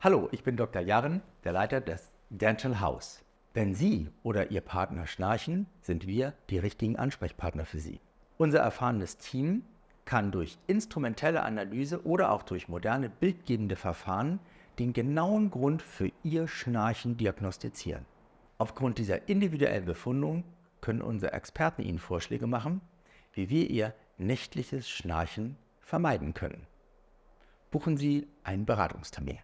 Hallo, ich bin Dr. Jarren, der Leiter des Dental House. Wenn Sie oder Ihr Partner schnarchen, sind wir die richtigen Ansprechpartner für Sie. Unser erfahrenes Team kann durch instrumentelle Analyse oder auch durch moderne bildgebende Verfahren den genauen Grund für Ihr Schnarchen diagnostizieren. Aufgrund dieser individuellen Befundung können unsere Experten Ihnen Vorschläge machen, wie wir Ihr nächtliches Schnarchen vermeiden können. Buchen Sie einen Beratungstermin.